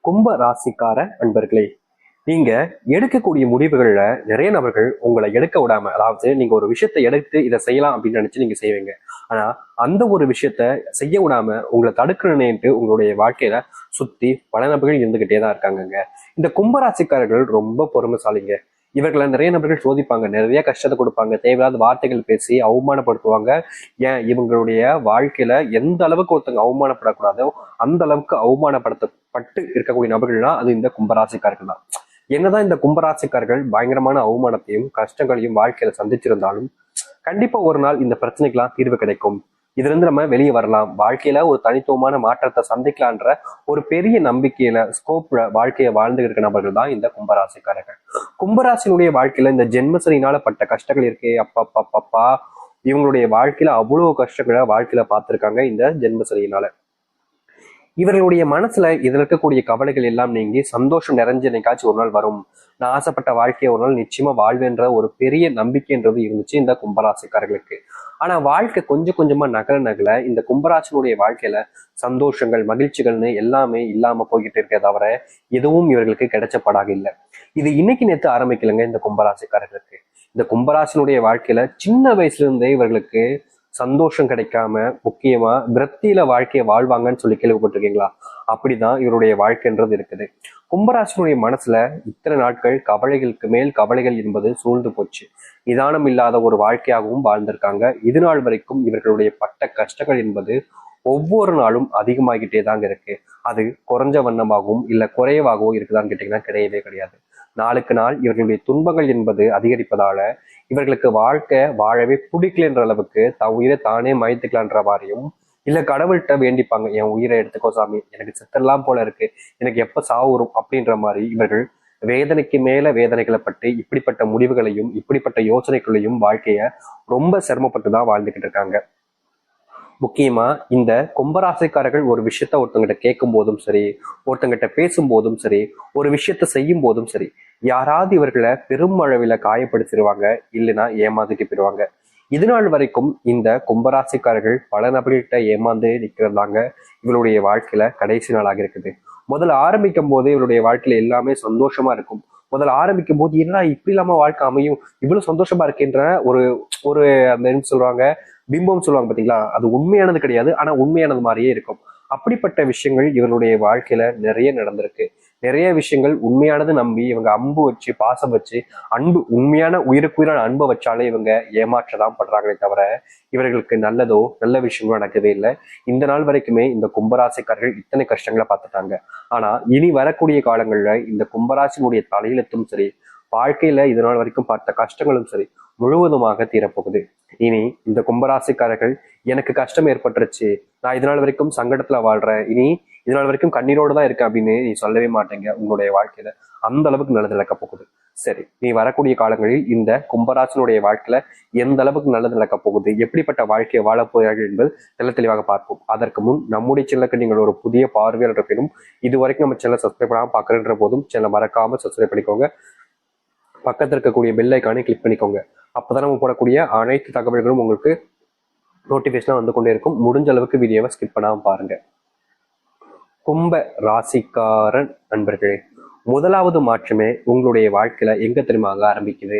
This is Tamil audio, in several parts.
கும்ப ராசிக்கார அன்பர்களே, நீங்க எடுக்கக்கூடிய முடிவுகள்ல நிறைய நபர்கள் உங்களை எடுக்க விடாம, அதாவது நீங்க ஒரு விஷயத்தை எடுத்து இதை செய்யலாம் அப்படின்னு நினைச்சு நீங்க செய்வீங்க. ஆனா அந்த ஒரு விஷயத்த செய்ய விடாம உங்களை தடுக்கணும்னு உங்களுடைய வாழ்க்கையில சுத்தி பல நபர்கள் இருந்துகிட்டே தான் இருக்காங்கங்க. இந்த கும்பராசிக்காரர்கள் ரொம்ப பொறுமைசாலிங்க. இவர்களை நிறைய நபர்கள் சோதிப்பாங்க, நிறைய கஷ்டத்தை கொடுப்பாங்க, தேவையில்லாத வார்த்தைகள் பேசி அவமானப்படுத்துவாங்க. ஏன் இவங்களுடைய வாழ்க்கையில எந்த அளவுக்கு ஒருத்தங்க அவமானப்படக்கூடாதோ அந்த அளவுக்கு அவமானப்படுத்தப்பட்டு இருக்கக்கூடிய நபர்கள்னா அது இந்த கும்பராசிக்காரர்கள் தான். என்னதான் இந்த கும்பராசிக்காரர்கள் பயங்கரமான அவமானத்தையும் கஷ்டங்களையும் வாழ்க்கையில சந்திச்சிருந்தாலும் கண்டிப்பா ஒரு நாள் இந்த பிரச்சனைக்கெல்லாம் தீர்வு கிடைக்கும். இதுல இருந்து நம்ம வெளியே வரலாம், வாழ்க்கையில ஒரு தனித்துவமான மாற்றத்தை சந்திக்கலான்ற ஒரு பெரிய நம்பிக்கையில ஸ்கோப்ல வாழ்க்கையை வாழ்ந்து இருக்க நபர்கள் தான் இந்த கும்பராசிக்காரர்கள். கும்பராசினுடைய வாழ்க்கையில இந்த ஜென்மசனினால பட்ட கஷ்டங்கள் இருக்கே, அப்பா இவங்களுடைய வாழ்க்கையில அவ்வளவு கஷ்டங்களை வாழ்க்கையில பார்த்திருக்காங்க இந்த ஜென்மசனியினால. இவர்களுடைய மனசுல இதுல இருக்கக்கூடிய கவலைகள் எல்லாம் நீங்கி சந்தோஷம் நிறைஞ்ச என்னைக்காச்சும் ஒரு நாள் வரும், நான் ஆசைப்பட்ட வாழ்க்கையை ஒரு நாள் நிச்சயமா வாழ்வேன்ற ஒரு பெரிய நம்பிக்கைன்றது இருந்துச்சு இந்த கும்பராசிக்காரர்களுக்கு. ஆனா வாழ்க்கை கொஞ்சம் கொஞ்சமா நகர இந்த கும்பராசினுடைய வாழ்க்கையில சந்தோஷங்கள் மகிழ்ச்சிகள்னு எல்லாமே இல்லாம போய்கிட்டு இருக்க தவிர எதுவும் இவர்களுக்கு கிடைச்சப்படாக இல்லை. இது இன்னைக்கு நேற்று ஆரம்பிக்கலைங்க. இந்த கும்பராசிக்காரர்களுக்கு இந்த கும்பராசினுடைய வாழ்க்கையில சின்ன வயசுல இருந்தே இவர்களுக்கு சந்தோஷம் கிடைக்காம முக்கியமா விரக்தியில வாழ்க்கையை வாழ்வாங்கன்னு சொல்லி கேள்விப்பட்டிருக்கீங்களா? அப்படிதான் இவருடைய வாழ்க்கைன்றது இருக்குது. கும்பராசினுடைய மனசுல இத்தனை நாட்கள் கவலைகளுக்கு மேல் கவலைகள் என்பது சூழ்ந்து போச்சு. நிதானம் இல்லாத ஒரு வாழ்க்கையாகவும் வாழ்ந்திருக்காங்க. இது நாள் வரைக்கும் இவர்களுடைய பட்ட கஷ்டங்கள் என்பது ஒவ்வொரு நாளும் அதிகமாகிட்டே தாங்க இருக்கு. அது குறைஞ்ச வண்ணமாகவும் இல்ல குறைவாகவும் இருக்குதான்னு கேட்டீங்கன்னா கிடையவே கிடையாது. நாளுக்கு நாள் இவர்களுடைய துன்பங்கள் என்பது அதிகரிப்பதால இவர்களுக்கு வாழ்க்கை வாழவே பிடிக்கலன்ற அளவுக்கு உயிரை தானே மயத்துக்கலான்ற மாதிரியும் இல்ல கடவுள்கிட்ட வேண்டிப்பாங்க, என் உயிரை எடுத்துக்கோ சாமி, எனக்கு செத்தெல்லாம் போல இருக்கு, எனக்கு எப்ப சாவு வரும் அப்படின்ற மாதிரி இவர்கள் வேதனைக்கு மேல வேதனைகளை பட்டு இப்படிப்பட்ட முடிவுகளையும் இப்படிப்பட்ட யோசனைகளையும் வாழ்க்கைய ரொம்ப சிரமப்பட்டு தான் வாழ்ந்துகிட்டு இருக்காங்க. முக்கியமா இந்த கும்பராசிக்காரர்கள் ஒரு விஷயத்த ஒருத்தங்கிட்ட கேட்கும் போதும் சரி, ஒருத்தங்கிட்ட பேசும் போதும் சரி, ஒரு விஷயத்த செய்யும் போதும் சரி, யாராவது இவர்களை பெரும் அளவில் காயப்படுத்திடுவாங்க, இல்லைன்னா ஏமாந்துட்டு போயிடுவாங்க. இது நாள் வரைக்கும் இந்த கும்பராசிக்காரர்கள் பல நபர்கள்கிட்ட ஏமாந்து நிற்கிறதாங்க இவருடைய வாழ்க்கையில கடைசி நாளாக இருக்குது. முதல்ல ஆரம்பிக்கும் போது இவருடைய வாழ்க்கையில எல்லாமே சந்தோஷமா இருக்கும். முதல்ல ஆரம்பிக்கும் போது என்னடா இப்படி இல்லாம வாழ்க்கை அமையும், இவ்வளவு சந்தோஷமா இருக்கின்ற ஒரு ஒரு அந்த என்ன சொல்றாங்க, பிம்பம் சொல்லுவாங்க பாத்தீங்களா, அது உண்மையானது கிடையாது, ஆனா உண்மையானது மாதிரியே இருக்கும். அப்படிப்பட்ட விஷயங்கள் இவருடைய வாழ்க்கையில நிறைய நடந்திருக்கு. நிறைய விஷயங்கள் உண்மையானது நம்பி இவங்க அம்பு வச்சு பாசம் வச்சு அன்பு உண்மையான உயிருக்குயிரான அன்பை வச்சாலே இவங்க ஏமாற்றதான் படுறாங்களே தவிர இவர்களுக்கு நல்லதோ நல்ல விஷயங்களோ நடக்கவே இல்லை. இந்த நாள் வரைக்குமே இந்த கும்பராசிக்காரர்கள் இத்தனை கஷ்டங்களை பார்த்துட்டாங்க. ஆனா இனி வரக்கூடிய காலங்கள்ல இந்த கும்பராசினுடைய தலையெழுத்தும் சரி, வாழ்க்கையில இது நாள் வரைக்கும் பார்த்த கஷ்டங்களும் சரி முழுவதுமாக தீரப்போகுது. இனி இந்த கும்பராசிக்காரர்கள் எனக்கு கஷ்டம் ஏற்பட்டுருச்சு, நான் இதனால் வரைக்கும் சங்கடத்துல வாழ்றேன், இனி இதனால் வரைக்கும் கண்ணீரோடு தான் இருக்கேன் அப்படின்னு நீ சொல்லவே மாட்டேங்க உங்களுடைய வாழ்க்கையில. அந்த அளவுக்கு நல்லது நடக்க போகுது. சரி, நீ வரக்கூடிய காலங்களில் இந்த கும்பராசினுடைய வாழ்க்கையில எந்த அளவுக்கு நல்லது நடக்க போகுது, எப்படிப்பட்ட வாழ்க்கையை வாழப் போகிறார்கள் என்பது தெல்ல தெளிவாக பார்ப்போம். அதற்கு முன் நம்முடைய சேனலுக்கு நீங்கள் ஒரு புதிய பார்வையாளர் இருப்பினும் இது வரைக்கும் நம்ம சேனலை சப்ஸ்கிரைப் பண்ணாம பார்க்கறன்ற போதும் சேனலை மறக்காம சப்ஸ்கிரைப் பண்ணிக்கோங்க. பக்கத்தில் இருக்கக்கூடிய பெல் ஐக்கானை கிளிக் பண்ணிக்கோங்க. அப்போதான் நம்ம போடக்கூடிய அனைத்து தகவல்களும் உங்களுக்கு நோட்டிஃபிகேஷனாக வந்து கொண்டே இருக்கும். முடிஞ்ச அளவுக்கு வீடியோவை ஸ்கிப் பண்ணாம பாருங்க. கும்ப ராசிக்காரன் நண்பர்களே, முதலாவது மாற்றமே உங்களுடைய வாழ்க்கையில எங்க தெரியுமா ஆரம்பிக்குது?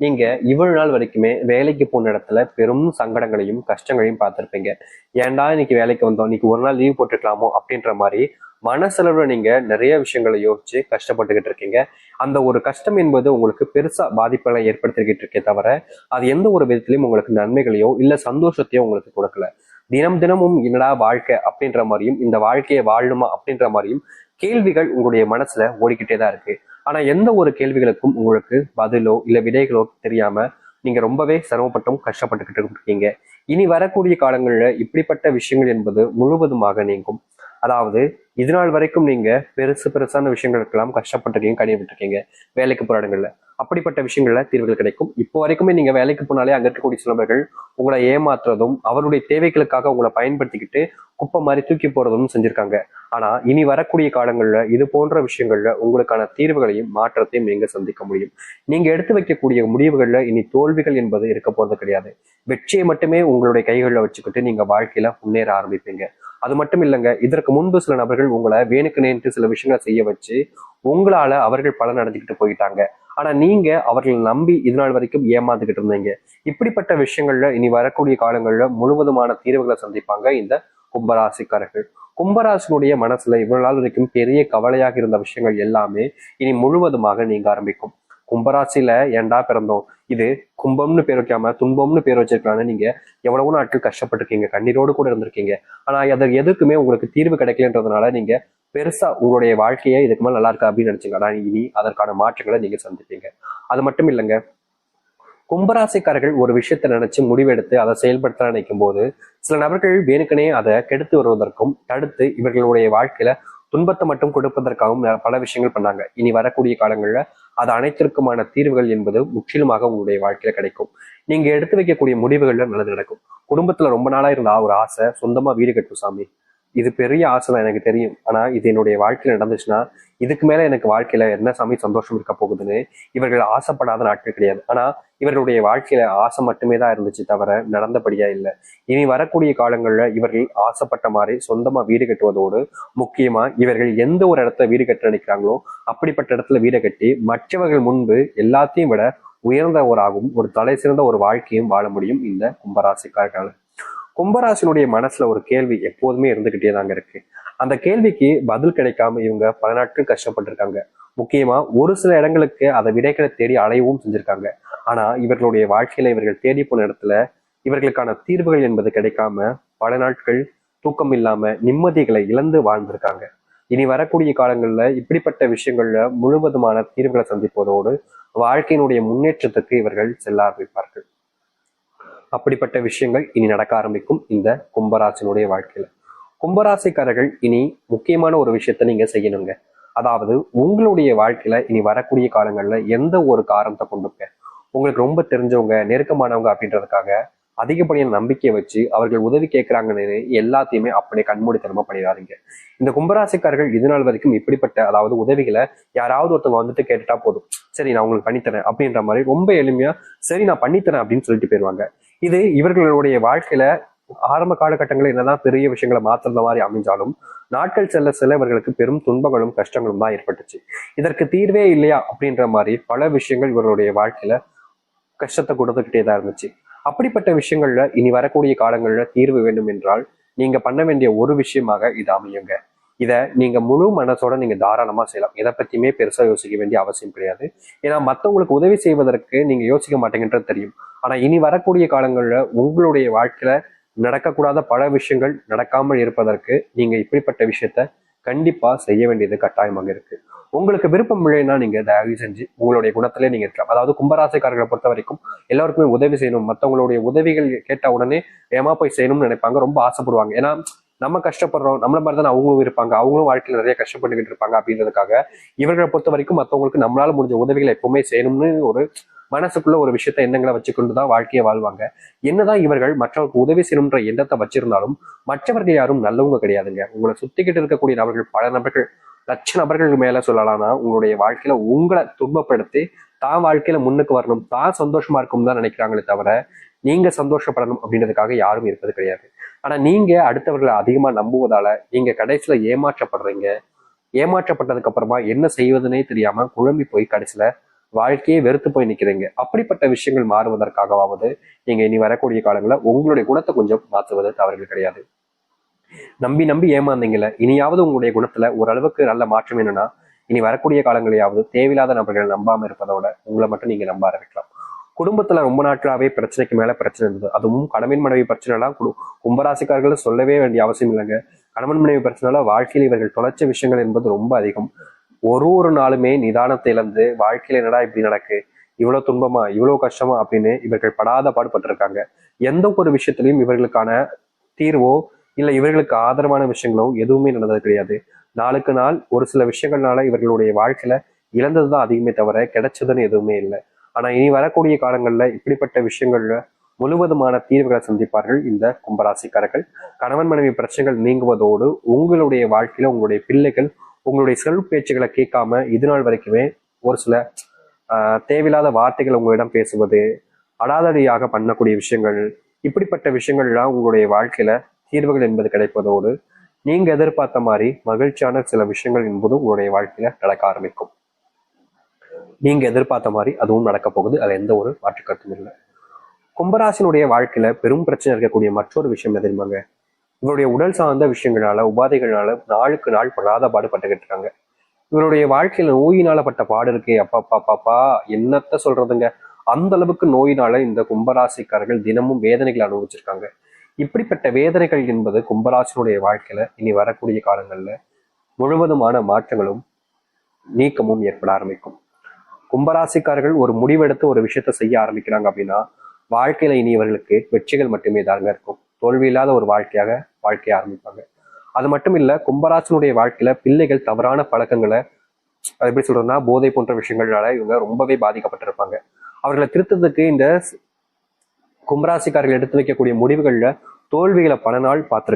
நீங்க இவ்வளவு நாள் வரைக்குமே வேலைக்கு போன இடத்துல பெரும் சங்கடங்களையும் கஷ்டங்களையும் பார்த்திருப்பீங்க. ஏன்டா இன்னைக்கு வேலைக்கு வந்தோம், இன்னைக்கு ஒரு நாள் லீவ் போட்டுக்கலாமோ அப்படின்ற மாதிரி மனசளவுல நீங்க நிறைய விஷயங்களை யோசிச்சு கஷ்டப்பட்டுக்கிட்டு இருக்கீங்க. அந்த ஒரு கஷ்டம் என்பது உங்களுக்கு பெருசா பாதிப்புகளை ஏற்படுத்திக்கிட்டு இருக்கே தவிர அது எந்த ஒரு விதத்திலையும் உங்களுக்கு நன்மைகளையோ இல்ல சந்தோஷத்தையோ உங்களுக்கு கொடுக்கல. தினம் தினமும் என்னடா வாழ்க்கை அப்படின்ற மாதிரியும் இந்த வாழ்க்கையை வாழணுமா அப்படின்ற மாதிரியும் கேள்விகள் உங்களுடைய மனசுல ஓடிக்கிட்டே தான் இருக்கு. ஆனா எந்த ஒரு கேள்விகளுக்கும் உங்களுக்கு பதிலோ இல்ல விடைகளோ தெரியாம நீங்க ரொம்பவே சிரமப்பட்டும் கஷ்டப்பட்டுக்கிட்டு இருக்கீங்க. இனி வரக்கூடிய காலங்கள்ல இப்படிப்பட்ட விஷயங்கள் என்பது முழுவதுமாக நீங்கும். அதாவது இது நாள் வரைக்கும் நீங்க பெருசான விஷயங்களுக்கெல்லாம் கஷ்டப்பட்டிருக்கீங்க, கடினப்பட்டிருக்கீங்க வேலைக்கு போற இடங்கள்ல. அப்படிப்பட்ட விஷயங்கள்ல தீர்வுகள் கிடைக்கும். இப்போ வரைக்குமே நீங்க வேலைக்கு போனாலே அங்க இருக்கக்கூடிய சிலவர்கள் உங்களை ஏமாத்துறதும் அவருடைய தேவைகளுக்காக உங்களை பயன்படுத்திக்கிட்டு குப்பை மாதிரி தூக்கி போறதும் செஞ்சிருக்காங்க. ஆனா இனி வரக்கூடிய காலங்கள்ல இது போன்ற விஷயங்கள்ல உங்களுக்கான தீர்வுகளையும் மாற்றத்தையும் நீங்க சந்திக்க முடியும். நீங்க எடுத்து வைக்கக்கூடிய முடிவுகள்ல இனி தோல்விகள் என்பது இருக்க போறது கிடையாது. வெற்றியை மட்டுமே உங்களுடைய கைகளில் வச்சுக்கிட்டு நீங்க வாழ்க்கையில முன்னேற ஆரம்பிப்பீங்க. அது மட்டும் இல்லைங்க, இதற்கு முன்பு சில நபர்கள் உங்களை வேணுக்குனேன்ட்டு சில விஷயங்களை செய்ய வச்சு உங்களால அவர்கள் பலன் அடைஞ்சுக்கிட்டு போயிட்டாங்க. ஆனா நீங்க அவர்களை நம்பி இது நாள் வரைக்கும் ஏமாந்துகிட்டு இருந்தீங்க. இப்படிப்பட்ட விஷயங்கள்ல இனி வரக்கூடிய காலங்கள்ல முழுவதுமான தீர்வுகளை சந்திப்பாங்க இந்த கும்பராசிக்காரர்கள். கும்பராசினுடைய மனசுல இவ்வளவு நாள் வரைக்கும் பெரிய கவலையாக இருந்த விஷயங்கள் எல்லாமே இனி முழுவதுமாக நீங்க ஆரம்பிக்கும். கும்பராசியில ஏன்டா பிறந்தோம், இது கும்பம்னு பேர் வைக்காம துன்பம்னு பேர் வச்சிருக்கலாம்னு நீங்க எவ்வளவோ நாட்கள் கஷ்டப்பட்டிருக்கீங்க, கண்ணீரோடு கூட இருந்திருக்கீங்க. ஆனா அதற்கு எதுக்குமே உங்களுக்கு தீர்வு கிடைக்கலன்றதுனால நீங்க பெருசா உங்களுடைய வாழ்க்கையை இதுக்கு மேல நல்லா இருக்கா அப்படின்னு நினைச்சீங்க. ஆனா இனி அதற்கான மாற்றங்களை நீங்க சந்திப்பீங்க. அது மட்டும் இல்லைங்க, கும்பராசிக்காரர்கள் ஒரு விஷயத்தை நினைச்சு முடிவெடுத்து அதை செயல்படுத்த நினைக்கும் போது சில நபர்கள் வேணுக்கனே அதை கெடுத்து வருவதற்கும் தடுத்து இவர்களுடைய வாழ்க்கையில துன்பத்தை மட்டும் கொடுப்பதற்காகவும் பல விஷயங்கள் பண்ணாங்க. இனி வரக்கூடிய காலங்கள்ல அது அனைத்திற்குமான தீர்வுகள் என்பது முற்றிலுமாக உங்களுடைய வாழ்க்கையில கிடைக்கும். நீங்க எடுத்து வைக்கக்கூடிய முடிவுகள்ல நல்லது நடக்கும். குடும்பத்துல ரொம்ப நாளா இருந்த ஒரு ஆசை, சொந்தமா வீடு கட்டும் சாமி, இது பெரிய ஆசை தான் எனக்கு தெரியும். ஆனா இது என்னுடைய வாழ்க்கையில நடந்துச்சுன்னா இதுக்கு மேல எனக்கு வாழ்க்கையில என்ன சாமி சந்தோஷம் இருக்க போகுதுன்னு இவர்கள் ஆசைப்படாத நாட்கள் கிடையாது. ஆனா இவர்களுடைய வாழ்க்கையில ஆசை மட்டுமே தான் இருந்துச்சு தவிர நடந்தபடியா இல்லை. இனி வரக்கூடிய காலங்கள்ல இவர்கள் ஆசைப்பட்ட மாதிரி சொந்தமா வீடு கட்டுவதோடு முக்கியமா இவர்கள் எந்த ஒரு இடத்துல வீடு கட்ட நினைக்கிறாங்களோ அப்படிப்பட்ட இடத்துல வீடு கட்டி மற்றவர்கள் முன்பு எல்லாத்தையும் விட உயர்ந்தவராகவும் ஒரு தலை சிறந்த ஒரு வாழ்க்கையும் வாழ முடியும் இந்த கும்பராசிக்காரர்கள். கும்பராசினுடைய மனசுல ஒரு கேள்வி எப்போதுமே இருந்துகிட்டே தாங்க இருக்கு. அந்த கேள்விக்கு பதில் கிடைக்காம இவங்க பல நாட்கள் கஷ்டப்பட்டிருக்காங்க. முக்கியமா ஒரு சில இடங்களுக்கு அதை விடைகளை தேடி அலையவும் செஞ்சிருக்காங்க. ஆனா இவர்களுடைய வாழ்க்கையில இவர்கள் தேடி போன இடத்துல இவர்களுக்கான தீர்வுகள் என்பது கிடைக்காம பல நாட்கள் தூக்கம் இல்லாம நிம்மதிகளை இழந்து வாழ்ந்திருக்காங்க. இனி வரக்கூடிய காலங்கள்ல இப்படிப்பட்ட விஷயங்கள்ல முழுவதுமான தீர்வுகளை சந்திப்பதோடு வாழ்க்கையினுடைய முன்னேற்றத்துக்கு இவர்கள் செல்ல ஆரம்பிப்பார்கள். அப்படிப்பட்ட விஷயங்கள் இனி நடக்க ஆரம்பிக்கும் இந்த கும்பராசினுடைய வாழ்க்கையில. கும்பராசிக்காரர்கள் இனி முக்கியமான ஒரு விஷயத்த நீங்க செய்யணுங்க. அதாவது உங்களுடைய வாழ்க்கையில இனி வரக்கூடிய காலங்கள்ல எந்த ஒரு காரணத்தை கொண்டுங்க உங்களுக்கு ரொம்ப தெரிஞ்சவங்க நெருக்கமானவங்க அப்படின்றதுக்காக அதிகப்படியான நம்பிக்கையை வச்சு அவர்கள் உதவி கேட்கிறாங்கன்னு எல்லாத்தையுமே அப்படியே கண்மூடித்தனமா பண்ணிடாதீங்க. இந்த கும்பராசிக்காரர்கள் இது நாள் வரைக்கும் இப்படிப்பட்ட அதாவது உதவிகளை யாராவது ஒருத்தவங்க வந்துட்டு கேட்டுட்டா போதும், சரி நான் உங்களுக்கு பண்ணித்தரேன் அப்படின்ற மாதிரி ரொம்ப எளிமையா சரி நான் பண்ணித்தரேன் அப்படின்னு சொல்லிட்டு போயிருவாங்க. இது இவர்களுடைய வாழ்க்கையில ஆரம்ப காலகட்டங்களில் என்னதான் பெரிய விஷயங்களை மாத்துற மாதிரி அமைஞ்சாலும் நாட்கள் செல்ல செல்ல இவர்களுக்கு பெரும் துன்பங்களும் கஷ்டங்களும் தான் ஏற்பட்டுச்சு. இதற்கு தீர்வே இல்லையா அப்படின்ற மாதிரி பல விஷயங்கள் இவர்களுடைய வாழ்க்கையில கஷ்டத்தை கொடுத்துக்கிட்டே தான் இருந்துச்சு. அப்படிப்பட்ட விஷயங்கள்ல இனி வரக்கூடிய காலங்கள்ல தீர்வு வேண்டும் என்றால் நீங்க பண்ண வேண்டிய ஒரு விஷயமாக இது அமையுங்க. இத நீங்க முழு மனசோட நீங்க தாராளமா செய்யலாம். எதை பத்தியுமே பெருசா யோசிக்க வேண்டிய அவசியம் கிடையாது. ஏன்னா மத்தவங்களுக்கு உதவி செய்வதற்கு நீங்க யோசிக்க மாட்டேங்கன்றது தெரியும். ஆனா இனி வரக்கூடிய காலங்கள்ல உங்களுடைய வாழ்க்கையில நடக்கக்கூடாத பல விஷயங்கள் நடக்காமல் இருப்பதற்கு நீங்க இப்படிப்பட்ட விஷயத்த கண்டிப்பா செய்ய வேண்டியது கட்டாயமாக இருக்கு. உங்களுக்கு விருப்பம் இல்லைன்னா நீங்க தயவு செஞ்சு உங்களுடைய குணத்திலே நீங்க இருக்கலாம். அதாவது கும்பராசிக்காரர்களை பொறுத்த வரைக்கும் எல்லாருக்குமே உதவி செய்யணும், மற்றவங்களுடைய உதவிகள் கேட்ட உடனே ஏமா போய் செய்யணும்னு நினைப்பாங்க, ரொம்ப ஆசைப்படுவாங்க. ஏன்னா நம்ம கஷ்டப்படுறோம், நம்மள மாதிரி தானே அவங்களும் இருப்பாங்க, அவங்களும் வாழ்க்கையில் நிறைய கஷ்டப்பட்டுக்கிட்டு இருப்பாங்க அப்படின்றதுக்காக இவர்களை பொறுத்த வரைக்கும் மற்றவங்களுக்கு நம்மளால முடிஞ்ச உதவிகளை எப்பவுமே செய்யணும்னு ஒரு மனசுக்குள்ள ஒரு விஷயத்த எண்ணங்களை வச்சுக்கொண்டுதான் வாழ்க்கையை வாழ்வாங்க. என்னதான் இவர்கள் மற்றவர்களுக்கு உதவி செய்யணும்ன்ற எண்ணத்தை வச்சிருந்தாலும் மற்றவர்கள் யாரும் நல்லவங்க கிடையாதுங்க. உங்களை சுத்திக்கிட்டு இருக்கக்கூடிய நபர்கள் பல நபர்கள் லட்ச நபர்களுக்கு மேல சொல்லலாம்னா உங்களுடைய வாழ்க்கையில உங்களை துன்பப்படுத்தி தான் வாழ்க்கையில முன்னுக்கு வரணும், தான் சந்தோஷமா இருக்கும் தான் நினைக்கிறாங்களே தவிர நீங்க சந்தோஷப்படணும் அப்படின்றதுக்காக யாரும் இருப்பது கிடையாது. ஆனா நீங்க அடுத்தவர்களை அதிகமா நம்புவதால நீங்க கடைசியில ஏமாற்றப்படுறீங்க. ஏமாற்றப்பட்டதுக்கு அப்புறமா என்ன செய்வதுன்னே தெரியாம குழம்பி போய் கடைசியில வாழ்க்கையே வெறுத்து போய் நிக்கிறீங்க. அப்படிப்பட்ட விஷயங்கள் மாறுவதற்காகவாவது நீங்க இனி வரக்கூடிய காலங்களில் உங்களுடைய குணத்தை கொஞ்சம் மாற்றுவது தவறுகள் கிடையாது. நம்பி நம்பி ஏமாந்தீங்கல்ல, இனியாவது உங்களுடைய குணத்துல ஓரளவுக்கு நல்ல மாற்றம் என்னன்னா இனி வரக்கூடிய காலங்களையாவது தேவையில்லாத நபர்கள் நம்பாம இருப்பதோட உங்களை மட்டும் நீங்க நம்ப ஆரம்பிக்கலாம். குடும்பத்துல ரொம்ப நாட்களாவே பிரச்சனைக்கு மேல பிரச்சனை இருந்தது, அதுவும் கணவன் மனைவி பிரச்சனை எல்லாம் கும்பராசிக்காரர்கள் சொல்லவே வேண்டிய அவசியம் இல்லைங்க. கணவன் மனைவி பிரச்சனைல வாழ்க்கையில் இவர்கள் தொலைச்ச விஷயங்கள் என்பது ரொம்ப அதிகம். ஒரு நாளுமே நிதானத்தை இழந்து வாழ்க்கையில என்னடா இப்படி நடக்கு, இவ்வளவு துன்பமா இவ்வளவு கஷ்டமா அப்படின்னு இவர்கள் படாத பாடுபட்டிருக்காங்க. எந்த ஒரு விஷயத்திலையும் இவர்களுக்கான தீர்வோ இல்ல இவர்களுக்கு ஆதரவான விஷயங்களோ எதுவுமே நடந்தது கிடையாது. நாளுக்கு நாள் ஒரு சில விஷயங்கள்னால இவர்களுடைய வாழ்க்கையில இழந்ததுதான் அதிகமே தவிர கிடைச்சதுன்னு எதுவுமே இல்லை. ஆனா இனி வரக்கூடிய காலங்கள்ல இப்படிப்பட்ட விஷயங்கள்ல முழுவதுமான தீர்வுகளை சந்திப்பார்கள் இந்த கும்பராசிக்காரர்கள். கணவன் மனைவி பிரச்சனைகள் நீங்குவதோடு உங்களுடைய வாழ்க்கையில உங்களுடைய பிள்ளைகள் உங்களுடைய செல்வ பேச்சுகளை கேட்காம இது நாள் வரைக்குமே ஒரு சில தேவையில்லாத வார்த்தைகள் உங்களிடம் பேசுவது, அடாதடியாக பண்ணக்கூடிய விஷயங்கள், இப்படிப்பட்ட விஷயங்கள்லாம் உங்களுடைய வாழ்க்கையில தீர்வுகள் என்பது கிடைப்பதோடு நீங்க எதிர்பார்த்த மாதிரி மகிழ்ச்சியான சில விஷயங்கள் என்பதும் உங்களுடைய வாழ்க்கையில நடக்க ஆரம்பிக்கும். நீங்க எதிர்பார்த்த மாதிரி அதுவும் நடக்க போகுது. அது எந்த ஒரு மாற்று கருத்தும் இல்லை. கும்பராசினுடைய வாழ்க்கையில பெரும் பிரச்சனை இருக்கக்கூடிய மற்றொரு விஷயம் என்ன தெரியுமாங்க? இவருடைய உடல் சார்ந்த விஷயங்களால உபாதைகளால நாளுக்கு நாள் படாத பாடுபட்டுக்கிட்டு இருக்காங்க. இவருடைய வாழ்க்கையில நோயினால பட்ட பாடு இருக்கே, அப்பா பாப்பா என்னத்த சொல்றதுங்க. அந்த அளவுக்கு நோயினால இந்த கும்பராசிக்காரர்கள் தினமும் வேதனைகள் அனுபவிச்சிருக்காங்க. இப்படிப்பட்ட வேதனைகள் என்பது கும்பராசினுடைய வாழ்க்கையில இனி வரக்கூடிய காலங்கள்ல முழுவதுமான மாற்றங்களும் நீக்கமும் ஏற்பட ஆரம்பிக்கும். கும்பராசிக்காரர்கள் ஒரு முடிவெடுத்து ஒரு விஷயத்த செய்ய ஆரம்பிக்கிறாங்க அப்படின்னா வாழ்க்கையில இனி இவர்களுக்கு வெற்றிகள் மட்டுமே தாங்க இருக்கும். தோல்வி இல்லாத ஒரு வாழ்க்கைய ஆரம்பிப்பாங்க. அது மட்டும் இல்ல, கும்பராசினுடைய வாழ்க்கையில பிள்ளைகள் தவறான பழக்கங்களை, அது எப்படி சொல்றதுன்னா போதை போன்ற விஷயங்கள்னால இவங்க ரொம்பவே பாதிக்கப்பட்டிருப்பாங்க. அவர்களை திருத்தத்துக்கு இந்த கும்பராசிக்காரர்கள் எடுத்து வைக்கக்கூடிய முடிவுகள்ல தோல்விகளை பல நாள் பார்த்திருக்காங்க.